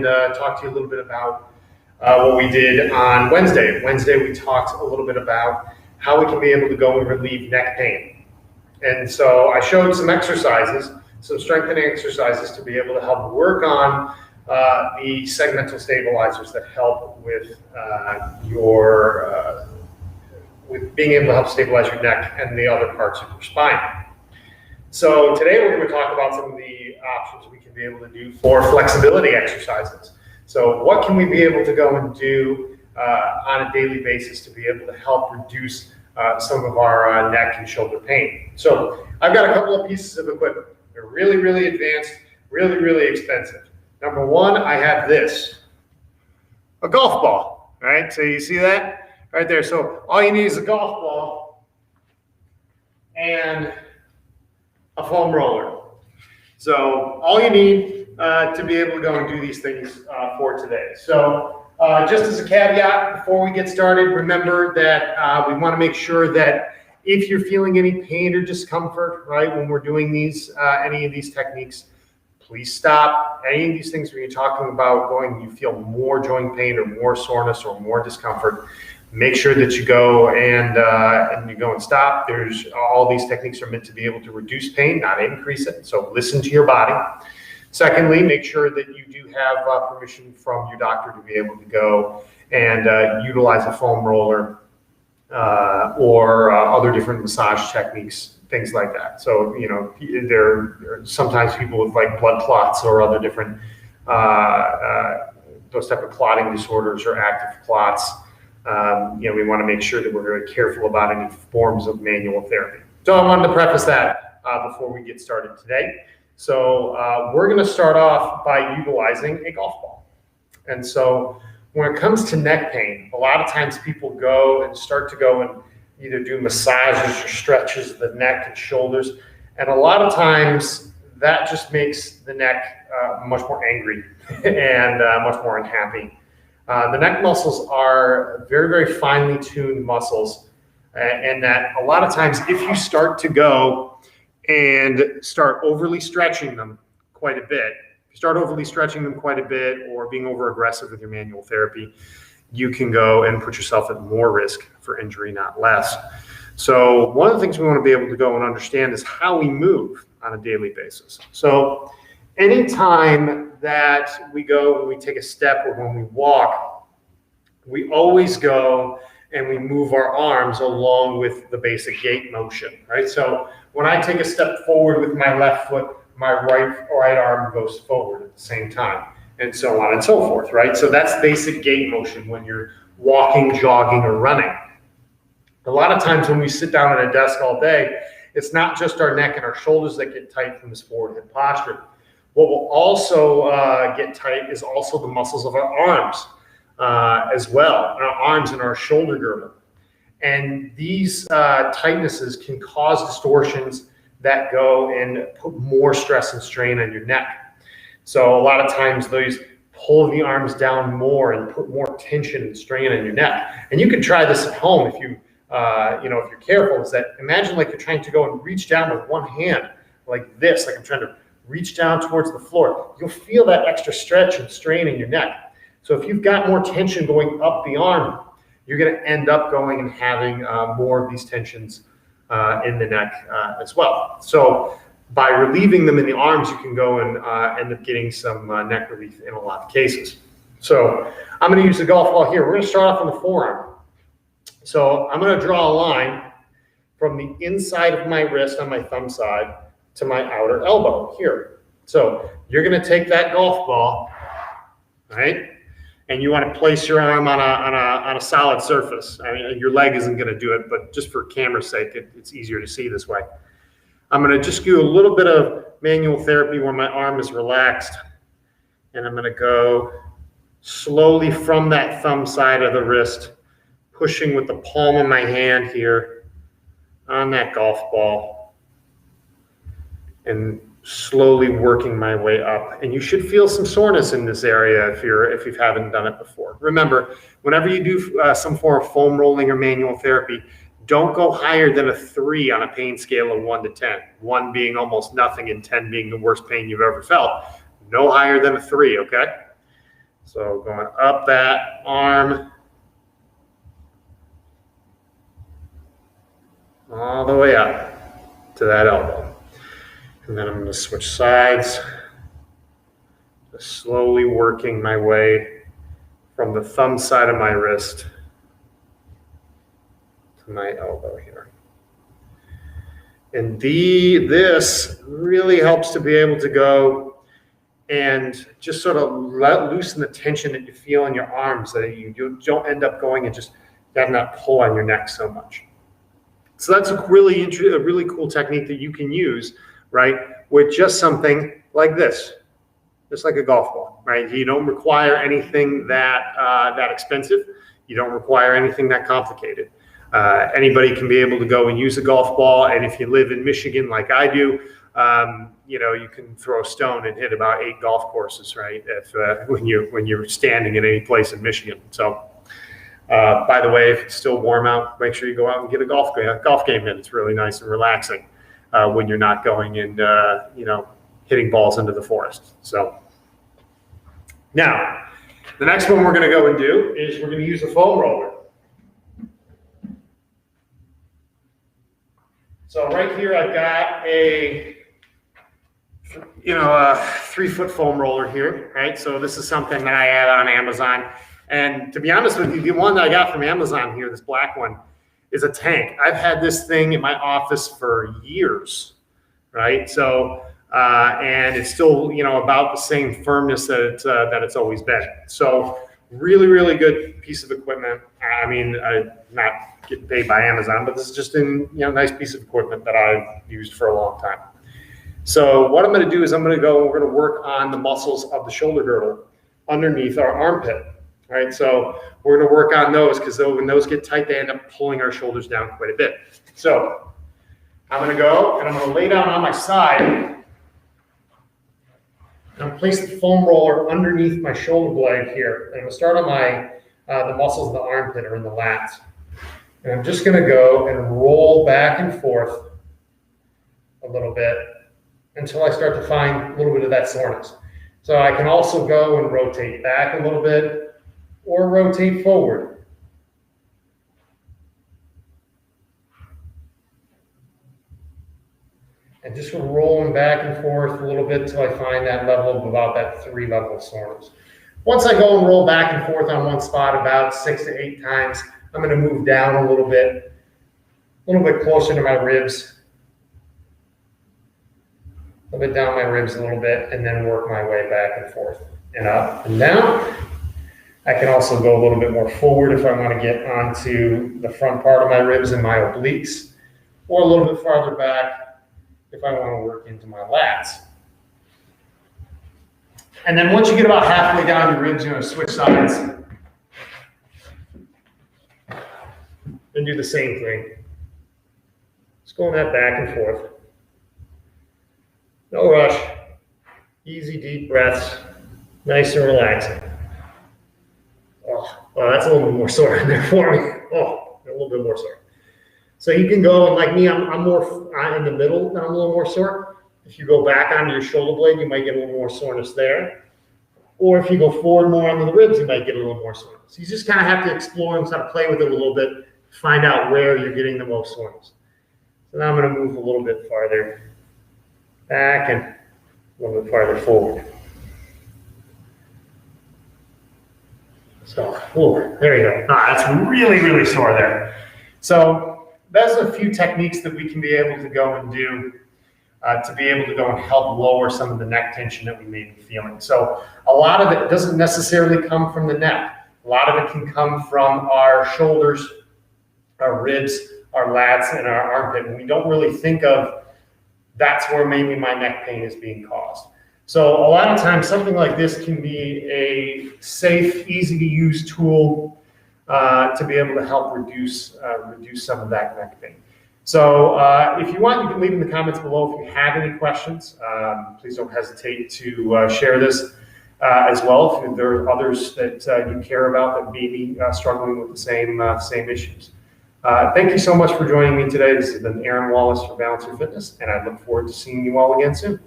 talk to you a little bit about what we did on Wednesday. Wednesday, we talked a little bit about how we can be able to go and relieve neck pain. And so I showed some exercises, some strengthening exercises to be able to help work on the segmental stabilizers that help with with being able to help stabilize your neck and the other parts of your spine. So today we're going to talk about some of the options we can be able to do for flexibility exercises. So what can we be able to go and do on a daily basis to be able to help reduce some of our neck and shoulder pain? So I've got a couple of pieces of equipment. They're really, really advanced, really, really expensive. Number one, I have this, a golf ball, right? So you see that right there. So all you need is a golf ball and a foam roller. So all you need to be able to go and do these things for today. So just as a caveat before we get started, remember that we want to make sure that if you're feeling any pain or discomfort, right, when we're doing these, any of these techniques, please stop. Any of these things where you're talking about going, you feel more joint pain or more soreness or more discomfort, make sure that you go and you go and stop. There's all these techniques are meant to be able to reduce pain, not increase it. So listen to your body. Secondly, make sure that you do have permission from your doctor to be able to go and utilize a foam roller or other different massage techniques, things like that. So, you know, there are sometimes people with like blood clots or other different, those type of clotting disorders or active clots. You know, we want to make sure that we're very careful about any forms of manual therapy. So I wanted to preface that before we get started today. So we're going to start off by utilizing a golf ball. And so when it comes to neck pain, a lot of times people go and start to go and either do massages or stretches of the neck and shoulders. And a lot of times that just makes the neck much more angry and much more unhappy. The neck muscles are very, very finely tuned muscles, and that a lot of times if you start to go and start overly stretching them quite a bit, or being over aggressive with your manual therapy, you can go and put yourself at more risk for injury, not less. So one of the things we want to be able to go and understand is how we move on a daily basis. So anytime that we go, when we take a step or when we walk, we always go and we move our arms along with the basic gait motion, right? So when I take a step forward with my left foot, my right arm goes forward at the same time, and so on and so forth, right? So that's basic gait motion when you're walking, jogging, or running. A lot of times when we sit down at a desk all day, it's not just our neck and our shoulders that get tight from this forward head posture. What will also get tight is also the muscles of our arms as well, our arms and our shoulder girdle. And these tightnesses can cause distortions that go and put more stress and strain on your neck. So a lot of times those pull the arms down more and put more tension and strain on your neck. And you can try this at home if you, if you're careful, is that imagine like you're trying to go and reach down with one hand like this, like I'm trying to reach down towards the floor. You'll feel that extra stretch and strain in your neck. So if you've got more tension going up the arm, you're going to end up going and having more of these tensions in the neck as well. So by relieving them in the arms, you can go and end up getting some neck relief in a lot of cases. So I'm going to use the golf ball here. We're going to start off on the forearm. So I'm going to draw a line from the inside of my wrist on my thumb side to my outer elbow here. So you're going to take that golf ball, right? And you want to place your arm on a solid surface. I mean, your leg isn't going to do it, but just for camera's sake, it's easier to see this way. I'm going to just do a little bit of manual therapy where my arm is relaxed, and I'm going to go slowly from that thumb side of the wrist, pushing with the palm of my hand here on that golf ball, and slowly working my way up. And you should feel some soreness in this area if you haven't done it before. Remember, whenever you do some form of foam rolling or manual therapy, don't go higher than a 3 on a pain scale of 1 to 10. 1 being almost nothing and 10 being the worst pain you've ever felt. No higher than a 3, okay? So going up that arm, all the way up to that elbow. And then I'm going to switch sides, just slowly working my way from the thumb side of my wrist to my elbow here. And this really helps to be able to go and just sort of loosen the tension that you feel in your arms, so that you don't end up going and just having that pull on your neck so much. So that's a really cool technique that you can use, right, with just something like this, just like a golf ball, right? You don't require anything that expensive. You don't require anything that complicated. Anybody can be able to go and use a golf ball, and if you live in Michigan like I do, you can throw a stone and hit about 8 golf courses, right? When you're standing in any place in Michigan. So, by the way, if it's still warm out, make sure you go out and get a golf game in. It's really nice and relaxing when you're not going and hitting balls into the forest. So, now the next one we're going to go and do is we're going to use a foam roller. So right here I've got a 3-foot foam roller here, right? So this is something that I had on Amazon. And to be honest with you, the one that I got from Amazon here, this black one, is a tank. I've had this thing in my office for years, right? So, and it's still, about the same firmness that it's always been. So really, really good piece of equipment. I mean, I'm not getting paid by Amazon, but this is just a nice piece of equipment that I've used for a long time. So what I'm going to do is we're going to work on the muscles of the shoulder girdle underneath our armpit. Right, so we're going to work on those, because when those get tight, they end up pulling our shoulders down quite a bit. So I'm going to go and I'm going to lay down on my side. And I'm going to place the foam roller underneath my shoulder blade here. And I'm going to start on the muscles of the armpit or in the lats. And I'm just going to go and roll back and forth a little bit until I start to find a little bit of that soreness. So I can also go and rotate back a little bit, or rotate forward. And just rolling back and forth a little bit until I find that level of about that 3 level of soreness. Once I go and roll back and forth on one spot about 6 to 8 times, I'm going to move down a little bit closer to my ribs, a little bit down my ribs a little bit, and then work my way back and forth and up and down. I can also go a little bit more forward if I want to get onto the front part of my ribs and my obliques, or a little bit farther back if I want to work into my lats. And then once you get about halfway down your ribs, you're going to switch sides and do the same thing. Just going that back and forth. No rush. Easy, deep breaths. Nice and relaxing. Oh, that's a little bit more sore in there for me. Oh, a little bit more sore. So you can go, and like me, I'm more in the middle, and I'm a little more sore. If you go back onto your shoulder blade, you might get a little more soreness there. Or if you go forward more onto the ribs, you might get a little more soreness. You just kind of have to explore and sort of play with it a little bit, find out where you're getting the most soreness. So now I'm going to move a little bit farther back and a little bit farther forward. So, there you go. That's really, really sore there. So those are a few techniques that we can be able to go and do to be able to go and help lower some of the neck tension that we may be feeling. So a lot of it doesn't necessarily come from the neck. A lot of it can come from our shoulders, our ribs, our lats, and our armpit. And we don't really think of that's where maybe my neck pain is being caused. So a lot of times something like this can be a safe, easy to use tool to be able to help reduce some of that neck pain. So if you want, you can leave in the comments below if you have any questions. Please don't hesitate to share this as well if there are others that you care about that may be struggling with the same issues. Thank you so much for joining me today. This has been Aaron Wallace for Balance Your Fitness, and I look forward to seeing you all again soon.